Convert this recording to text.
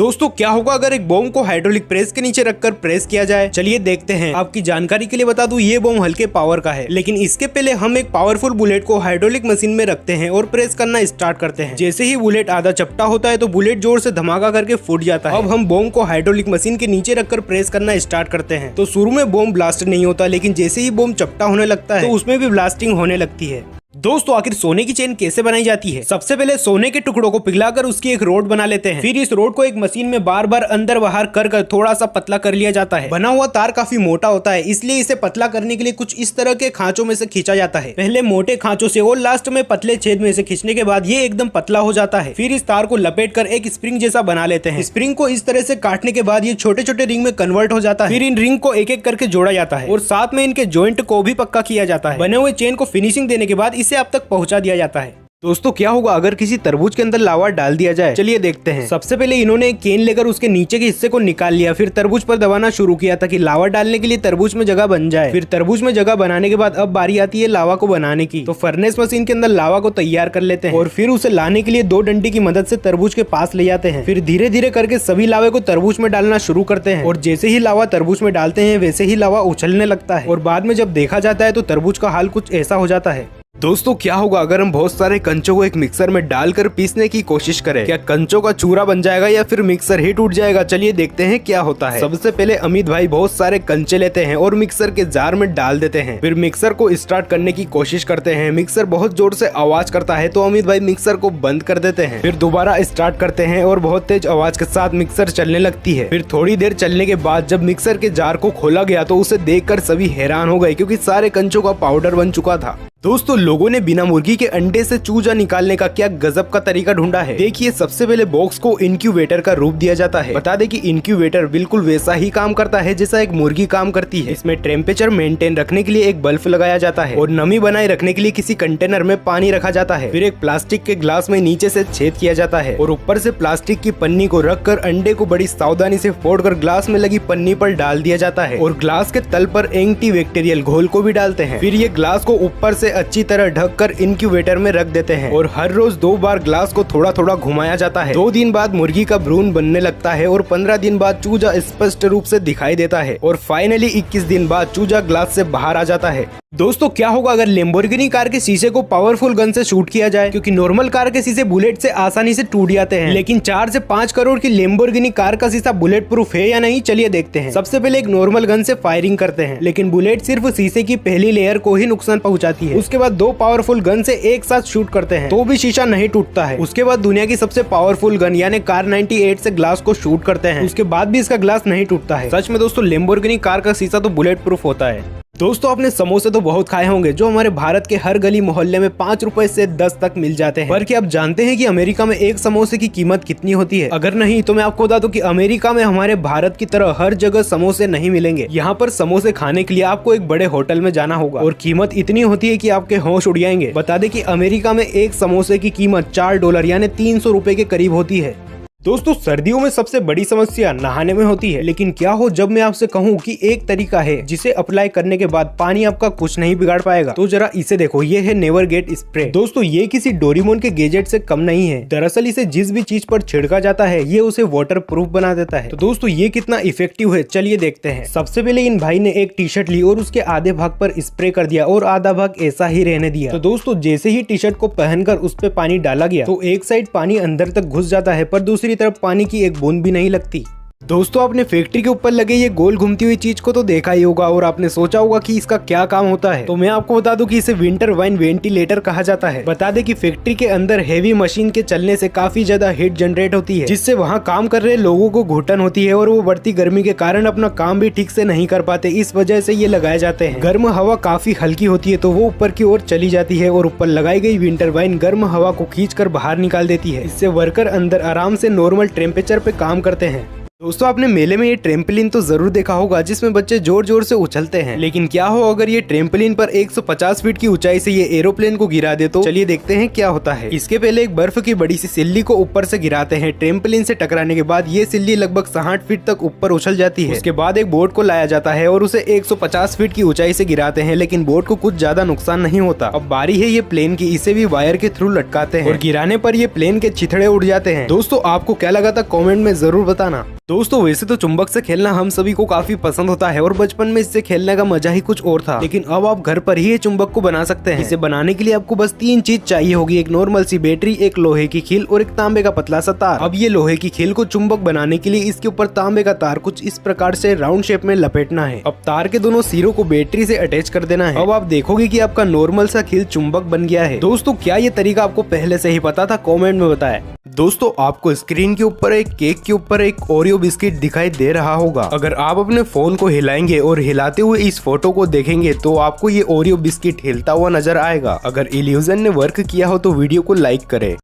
दोस्तों क्या होगा अगर एक बॉम्ब को हाइड्रोलिक प्रेस के नीचे रखकर प्रेस किया जाए, चलिए देखते हैं। आपकी जानकारी के लिए बता दूं ये बॉम्ब हल्के पावर का है, लेकिन इसके पहले हम एक पावरफुल बुलेट को हाइड्रोलिक मशीन में रखते हैं और प्रेस करना स्टार्ट करते हैं। जैसे ही बुलेट आधा चपटा होता है तो बुलेट जोर से धमाका करके फूट जाता है। अब हम बॉम्ब को हाइड्रोलिक मशीन के नीचे रखकर प्रेस करना स्टार्ट करते हैं तो शुरू में बॉम्ब ब्लास्ट नहीं होता, लेकिन जैसे ही बॉम्ब चपटा होने लगता है तो उसमें भी ब्लास्टिंग होने लगती है। दोस्तों आखिर सोने की चेन कैसे बनाई जाती है? सबसे पहले सोने के टुकड़ों को पिघलाकर उसकी एक रोड बना लेते हैं। फिर इस रोड को एक मशीन में बार बार अंदर बाहर कर थोड़ा सा पतला कर लिया जाता है। बना हुआ तार काफी मोटा होता है, इसलिए इसे पतला करने के लिए कुछ इस तरह के खांचों में से खींचा जाता है। पहले मोटे खांचों से और लास्ट में पतले छेद में से खींचने के बाद ये एकदम पतला हो जाता है। फिर इस तार को लपेट कर एक स्प्रिंग जैसा बना लेते हैं। स्प्रिंग को इस तरह से काटने के बाद ये छोटे छोटे रिंग में कन्वर्ट हो जाता है। फिर इन रिंग को एक एक करके जोड़ा जाता है और साथ में इनके जॉइंट को भी पक्का किया जाता है। बने हुए चेन को फिनिशिंग देने के बाद इसे अब तक पहुंचा दिया जाता है। दोस्तों क्या होगा अगर किसी तरबूज के अंदर लावा डाल दिया जाए, चलिए देखते हैं। सबसे पहले इन्होंने एक केन लेकर उसके नीचे के हिस्से को निकाल लिया, फिर तरबूज पर दबाना शुरू किया ताकि लावा डालने के लिए तरबूज में जगह बन जाए। फिर तरबूज में जगह बनाने के बाद अब बारी आती है लावा को बनाने की। तो फर्नेस मशीन के अंदर लावा को तैयार कर लेते हैं और फिर उसे लाने के लिए दो डंडी की मदद से तरबूज के पास ले जाते हैं। फिर धीरे धीरे करके सभी लावे को तरबूज में डालना शुरू करते हैं और जैसे ही लावा तरबूज में डालते हैं वैसे ही लावा उछलने लगता है और बाद में जब देखा जाता है तो तरबूज का हाल कुछ ऐसा हो जाता है। दोस्तों क्या होगा अगर हम बहुत सारे कंचों को एक मिक्सर में डालकर पीसने की कोशिश करें? क्या कंचों का चूरा बन जाएगा या फिर मिक्सर ही टूट जाएगा? चलिए देखते हैं क्या होता है। सबसे पहले अमित भाई बहुत सारे कंचे लेते हैं और मिक्सर के जार में डाल देते हैं। फिर मिक्सर को स्टार्ट करने की कोशिश करते हैं। मिक्सर बहुत जोर से आवाज करता है तो अमित भाई मिक्सर को बंद कर देते हैं। फिर दोबारा स्टार्ट करते हैं और बहुत तेज आवाज के साथ मिक्सर चलने लगती है। फिर थोड़ी देर चलने के बाद जब मिक्सर के जार को खोला गया तो उसे देखकर सभी हैरान हो गए क्योंकि सारे कंचों का पाउडर बन चुका था। दोस्तों लोगों ने बिना मुर्गी के अंडे से चूजा निकालने का क्या गजब का तरीका ढूंढा है। देखिए सबसे पहले बॉक्स को इनक्यूबेटर का रूप दिया जाता है। बता दें कि इनक्यूबेटर बिल्कुल वैसा ही काम करता है जैसा एक मुर्गी काम करती है। इसमें टेम्परेचर मेंटेन रखने के लिए एक बल्ब लगाया जाता है और नमी बनाए रखने के लिए किसी कंटेनर में पानी रखा जाता है। फिर एक प्लास्टिक के ग्लास में नीचे से छेद किया जाता है और ऊपर से प्लास्टिक की पन्नी को रखकर अंडे को बड़ी सावधानी से फोड़कर ग्लास में लगी पन्नी पर डाल दिया जाता है और ग्लास के तल पर एंटीबैक्टीरियल घोल को भी डालते हैं। फिर ये ग्लास को ऊपर से अच्छी तरह ढककर इनक्यूबेटर में रख देते हैं और हर रोज 2 बार ग्लास को थोड़ा थोड़ा घुमाया जाता है। 2 दिन बाद मुर्गी का भ्रूण बनने लगता है और 15 दिन बाद चूजा स्पष्ट रूप से दिखाई देता है और फाइनली 21 दिन बाद चूजा ग्लास से बाहर आ जाता है। दोस्तों क्या होगा अगर लैम्बोर्गिनी कार के शीशे को पावरफुल गन से शूट किया जाए? क्योंकि नॉर्मल कार के शीशे बुलेट से आसानी से टूट जाते हैं, लेकिन 4 से 5 करोड़ की लैम्बोर्गिनी कार का शीशा बुलेट प्रूफ है या नहीं, चलिए देखते हैं। सबसे पहले एक नॉर्मल गन से फायरिंग करते हैं, लेकिन बुलेट सिर्फ शीशे की पहली लेयर को ही नुकसान पहुंचाती है। उसके बाद 2 पावरफुल गन से एक साथ शूट करते हैं तो भी शीशा नहीं टूटता है। उसके बाद दुनिया की सबसे पावरफुल गन यानी कार 98 से ग्लास को शूट करते हैं, उसके बाद भी इसका ग्लास नहीं टूटता है। सच में दोस्तों लैम्बोर्गिनी कार का शीशा तो बुलेट प्रूफ होता है। दोस्तों आपने समोसे तो बहुत खाए होंगे जो हमारे भारत के हर गली मोहल्ले में 5 रुपए से 10 तक मिल जाते हैं। पर क्या आप जानते हैं कि अमेरिका में एक समोसे की कीमत कितनी होती है? अगर नहीं तो मैं आपको बता दूं कि अमेरिका में हमारे भारत की तरह हर जगह समोसे नहीं मिलेंगे। यहाँ पर समोसे खाने के लिए आपको एक बड़े होटल में जाना होगा और कीमत इतनी होती है कि आपके होश उड़ जाएंगे। बता दें कि अमेरिका में एक समोसे की कीमत $4 यानी 300 रुपए के करीब होती है। दोस्तों सर्दियों में सबसे बड़ी समस्या नहाने में होती है, लेकिन क्या हो जब मैं आपसे कहूँ कि एक तरीका है जिसे अप्लाई करने के बाद पानी आपका कुछ नहीं बिगाड़ पाएगा। तो जरा इसे देखो, ये है नेवर गेट स्प्रे। दोस्तों ये किसी डोरेमोन के गैजेट से कम नहीं है। दरअसल इसे जिस भी चीज पर छिड़का जाता है ये उसे वाटर प्रूफ बना देता है। तो दोस्तों ये कितना इफेक्टिव है चलिए देखते हैं। सबसे पहले इन भाई ने एक टी शर्ट ली और उसके आधे भाग पर स्प्रे कर दिया और आधा भाग ऐसा ही रहने दिया। तो दोस्तों जैसे ही टी शर्ट को पहनकर उस पर पानी डाला गया तो एक साइड पानी अंदर तक घुस जाता है पर दूसरी तरफ पानी की एक बूंद भी नहीं लगती। दोस्तों आपने फैक्ट्री के ऊपर लगे ये गोल घूमती हुई चीज को तो देखा ही होगा और आपने सोचा होगा कि इसका क्या काम होता है। तो मैं आपको बता दूं कि इसे विंटर वाइन वेंटिलेटर कहा जाता है। बता दें कि फैक्ट्री के अंदर हेवी मशीन के चलने से काफी ज्यादा हीट जनरेट होती है, जिससे वहां काम कर रहे लोगों को घुटन होती है और वो बढ़ती गर्मी के कारण अपना काम भी ठीक से नहीं कर पाते। इस वजह से ये लगाए जाते हैं। गर्म हवा काफी हल्की होती है तो वो ऊपर की ओर चली जाती है और ऊपर लगाई गई विंटर वाइन गर्म हवा को खींच कर बाहर निकाल देती है। इससे वर्कर अंदर आराम से नॉर्मल टेम्परेचर पे काम करते हैं। दोस्तों आपने मेले में ये ट्रेम्पलिन तो जरूर देखा होगा जिसमें बच्चे जोर जोर से उछलते हैं, लेकिन क्या हो अगर ये ट्रेम्पलिन पर 150 फीट की ऊंचाई से ये एरोप्लेन को गिरा दे तो चलिए देखते हैं क्या होता है। इसके पहले एक बर्फ की बड़ी सी सिल्ली को ऊपर से गिराते हैं। ट्रेम्पलिन से टकराने के बाद ये सिल्ली लगभग 60 फीट तक ऊपर उछल जाती है। उसके बाद एक बोट को लाया जाता है और उसे 150 फीट की ऊंचाई से गिराते हैं, लेकिन बोट को कुछ ज्यादा नुकसान नहीं होता। अब बारी है ये प्लेन की, इसे भी वायर के थ्रू लटकाते हैं और गिराने पर ये प्लेन के छिथड़े उड़ जाते हैं। दोस्तों आपको क्या लगा था कमेंट में जरूर बताना। दोस्तों वैसे तो चुंबक से खेलना हम सभी को काफी पसंद होता है और बचपन में इससे खेलने का मजा ही कुछ और था, लेकिन अब आप घर पर ही ये चुंबक को बना सकते हैं। इसे बनाने के लिए आपको बस 3 चीज चाहिए होगी, एक नॉर्मल सी बैटरी, एक लोहे की खील और एक तांबे का पतला सा तार। अब ये लोहे की खील को चुंबक बनाने के लिए इसके ऊपर तांबे का तार कुछ इस प्रकार से राउंड शेप में लपेटना है। अब तार के दोनों सिरों को बैटरी से अटैच कर देना है। अब आप देखोगे कि आपका नॉर्मल सा खील चुंबक बन गया है। दोस्तों क्या ये तरीका आपको पहले से ही पता था? कमेंट में बताएं। दोस्तों आपको स्क्रीन के ऊपर एक केक के ऊपर एक ओरियो बिस्किट दिखाई दे रहा होगा। अगर आप अपने फोन को हिलाएंगे और हिलाते हुए इस फोटो को देखेंगे तो आपको ये ओरियो बिस्किट हिलता हुआ नजर आएगा। अगर इल्यूजन ने वर्क किया हो तो वीडियो को लाइक करें।